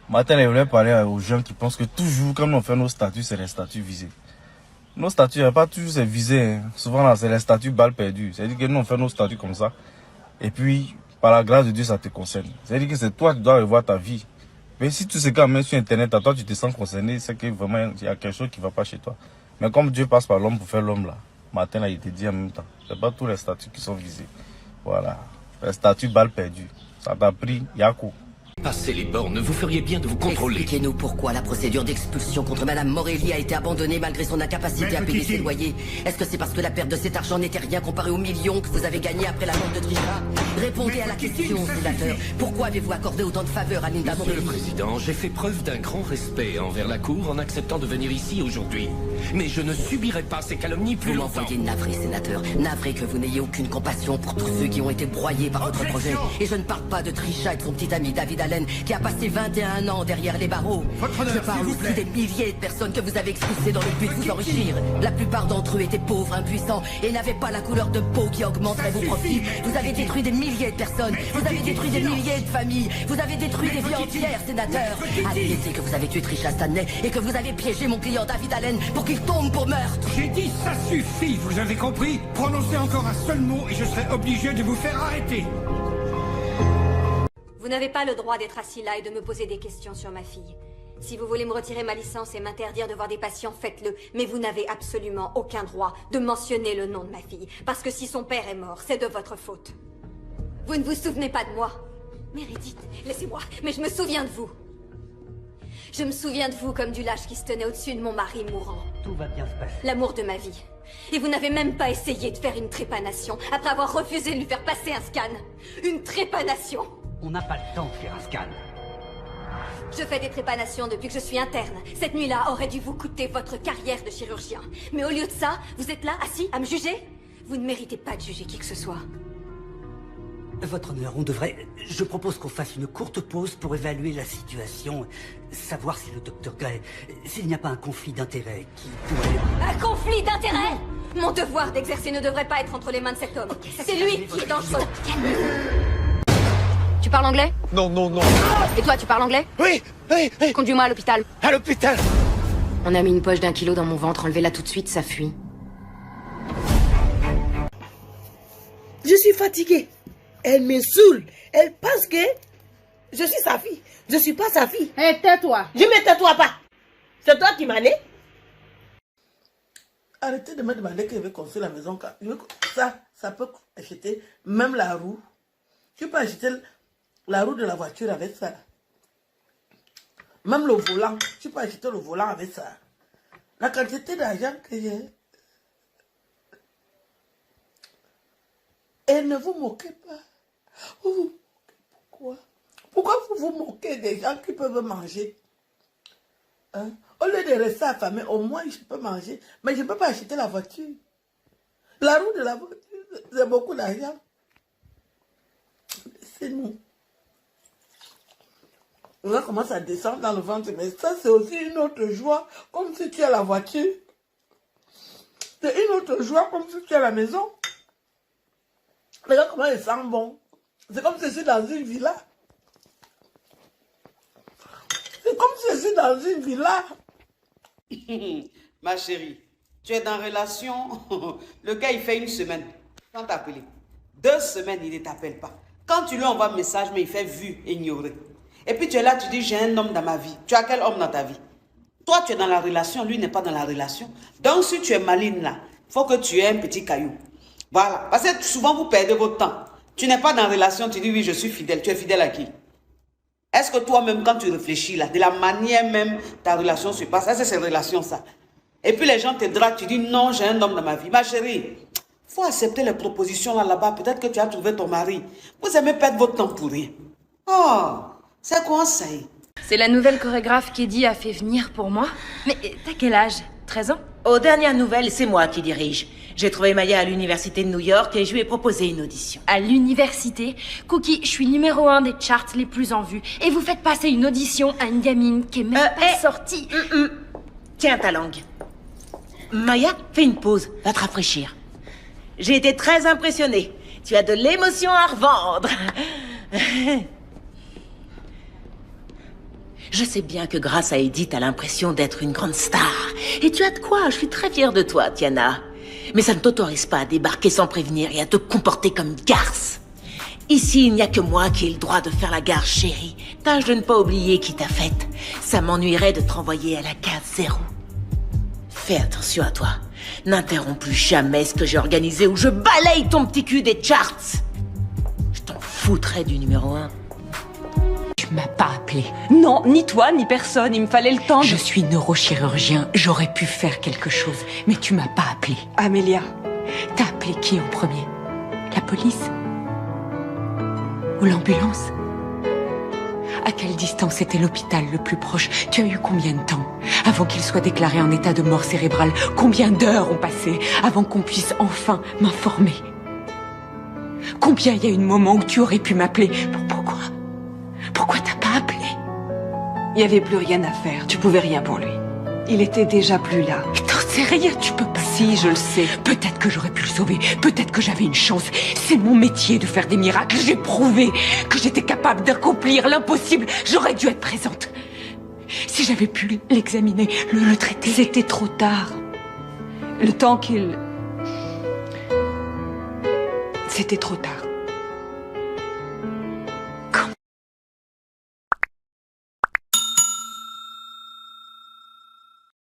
Matin, je voulais parler aux gens qui pensent que toujours, quand on fait nos statuts, c'est les statuts visés. Nos statuts, il n'y a pas toujours ces visés. Hein. Souvent, là, c'est les statuts balles perdues. C'est-à-dire que nous, on fait nos statuts comme ça. Et puis, par la grâce de Dieu, ça te concerne. C'est-à-dire que c'est toi qui dois revoir ta vie. Mais si tout ce qu'on met sur Internet, à toi, tu te sens concerné, c'est que vraiment, il y a quelque chose qui ne va pas chez toi. Mais comme Dieu passe par l'homme pour faire l'homme, là, matin, là, il te dit en même temps. C'est pas tous les statuts qui sont visés. Voilà. Les statuts balles perdues. Ça t'a pris, Yakou. Passez les bornes, vous feriez bien de vous contrôler. Expliquez-nous pourquoi la procédure d'expulsion contre Madame Morelli a été abandonnée malgré son incapacité à payer ses loyers. Est-ce que c'est parce que la perte de cet argent n'était rien comparé aux millions que vous avez gagnés après la mort de Trisha? Répondez à la question, sénateur. Pourquoi avez-vous accordé autant de faveurs à Linda Morelli? Monsieur le Président, j'ai fait preuve d'un grand respect envers la Cour en acceptant de venir ici aujourd'hui. Mais je ne subirai pas ces calomnies plus Vous longtemps. m'envoyez navré, sénateur. Navré que vous n'ayez aucune compassion pour tous ceux qui ont été broyés par votre projet. Et je ne parle pas de Trisha et de son petit ami David Allen, qui a passé 21 ans derrière les barreaux. Je parle aussi des milliers de personnes que vous avez expulsées dans le but de vous enrichir. La plupart d'entre eux étaient pauvres, impuissants, et n'avaient pas la couleur de peau qui augmenterait vos profits. Vous avez détruit des milliers de personnes. Vous avez détruit des milliers de familles. Vous avez détruit des vies entières, sénateur. Admettez que vous avez tué Trisha Stanley et que vous avez piégé mon client David Allen pour qu'il tombe pour meurtre. J'ai dit ça suffit, vous avez compris? Prononcez encore un seul mot et je serai obligé de vous faire arrêter. Vous n'avez pas le droit d'être assis là et de me poser des questions sur ma fille. Si vous voulez me retirer ma licence et m'interdire de voir des patients, faites-le. Mais vous n'avez absolument aucun droit de mentionner le nom de ma fille. Parce que si son père est mort, c'est de votre faute. Vous ne vous souvenez pas de moi? Meredith, laissez-moi, mais je me souviens de vous. Je me souviens de vous comme du lâche qui se tenait au-dessus de mon mari mourant. Tout va bien se passer. L'amour de ma vie. Et vous n'avez même pas essayé de faire une trépanation après avoir refusé de lui faire passer un scan. Une trépanation. On n'a pas le temps de faire un scan. Je fais des trépanations depuis que je suis interne. Cette nuit-là aurait dû vous coûter votre carrière de chirurgien. Mais au lieu de ça, vous êtes là, assis, à me juger? Vous ne méritez pas de juger qui que ce soit. Votre honneur, on devrait... Je propose qu'on fasse une courte pause pour évaluer la situation. Savoir si le docteur Gray... S'il n'y a pas un conflit d'intérêts qui pourrait... Un conflit d'intérêts? Mon devoir d'exercer ne devrait pas être entre les mains de cet homme. C'est lui qui est dangereux. Tu parles anglais? Non, non, non. Et toi, tu parles anglais? Oui, oui, oui. Conduis-moi à l'hôpital. À l'hôpital. On a mis une poche d'1 kilo dans mon ventre, enlevez-la tout de suite, ça fuit. Je suis fatiguée. Elle me saoule. Elle pense que je suis sa fille. Je suis pas sa fille. Hé, tais-toi. Je me tais-toi pas. C'est toi qui m'as né. Arrêtez de me demander que je vais construire la maison. Ça peut acheter même la roue. Tu peux acheter la roue de la voiture avec ça. Même le volant. Tu peux acheter le volant avec ça. La quantité d'argent que j'ai. Et ne vous moquez pas. Vous vous moquez pourquoi? Pourquoi vous vous moquez des gens qui peuvent manger? Hein? Au lieu de rester affamé, au moins je peux manger. Mais je ne peux pas acheter la voiture. La roue de la voiture, c'est beaucoup d'argent. Laissez-nous. On commence à descendre dans le ventre. Mais ça, c'est aussi une autre joie, comme si tu as la voiture. C'est une autre joie, comme si tu as la maison. Regarde comment il sent bon. C'est comme si je suis dans une villa. C'est comme si je suis dans une villa. Ma chérie, tu es dans relation. Le gars, il fait 1 semaine. Quand t'appeler 2 semaines, il ne t'appelle pas. Quand tu lui envoies un message, mais il fait vu, ignorer. Et puis tu es là, tu dis, j'ai un homme dans ma vie. Tu as quel homme dans ta vie? Toi, tu es dans la relation, lui n'est pas dans la relation. Donc, si tu es maligne là, il faut que tu aies un petit caillou. Voilà. Parce que souvent, vous perdez votre temps. Tu n'es pas dans la relation, tu dis, oui, je suis fidèle. Tu es fidèle à qui? Est-ce que toi-même, quand tu réfléchis là, de la manière même ta relation se passe, est-ce que c'est relation ça? Et puis les gens te draguent, tu dis, non, j'ai un homme dans ma vie. Ma chérie, il faut accepter les propositions là-bas. Peut-être que tu as trouvé ton mari. Vous aimez perdre votre temps pour rien. Oh, c'est quoi ça? C'est la nouvelle chorégraphe qu'Eddie a fait venir pour moi. Mais t'as quel âge? 13 ans? Aux dernières nouvelles, c'est moi qui dirige. J'ai trouvé Maya à l'université de New York et je lui ai proposé une audition. À l'université? Cookie, je suis numéro 1 des charts les plus en vue. Et vous faites passer une audition à une gamine qui est même pas sortie. Tiens ta langue. Maya, fais une pause, va te rafraîchir. J'ai été très impressionnée. Tu as de l'émotion à revendre. Je sais bien que grâce à Edith, t'as l'impression d'être une grande star. Et tu as de quoi, je suis très fière de toi, Tiana. Mais ça ne t'autorise pas à débarquer sans prévenir et à te comporter comme une garce. Ici, il n'y a que moi qui ai le droit de faire la garce, chérie. Tâche de ne pas oublier qui t'a faite. Ça m'ennuierait de te renvoyer à la case 0. Fais attention à toi. N'interromps plus jamais ce que j'ai organisé ou je balaye ton petit cul des charts. Je t'en foutrais du numéro 1. Tu m'as pas appelé. Non, ni toi, ni personne. Il me fallait le temps. Je suis neurochirurgien. J'aurais pu faire quelque chose. Mais tu m'as pas appelé. Amélia, t'as appelé qui en premier? La police? Ou l'ambulance? À quelle distance était l'hôpital le plus proche? Tu as eu combien de temps avant qu'il soit déclaré en état de mort cérébrale? Combien d'heures ont passé avant qu'on puisse enfin m'informer? Combien il y a eu de moments où tu aurais pu m'appeler? Pourquoi? Pourquoi t'as pas appelé? Il y avait plus rien à faire. Tu pouvais rien pour lui. Il était déjà plus là. T'en sais rien, tu peux pas. Si, je le sais. Peut-être que j'aurais pu le sauver. Peut-être que j'avais une chance. C'est mon métier de faire des miracles. J'ai prouvé que j'étais capable d'accomplir l'impossible. J'aurais dû être présente. Si j'avais pu l'examiner, le traiter. C'était trop tard. Le temps qu'il... C'était trop tard.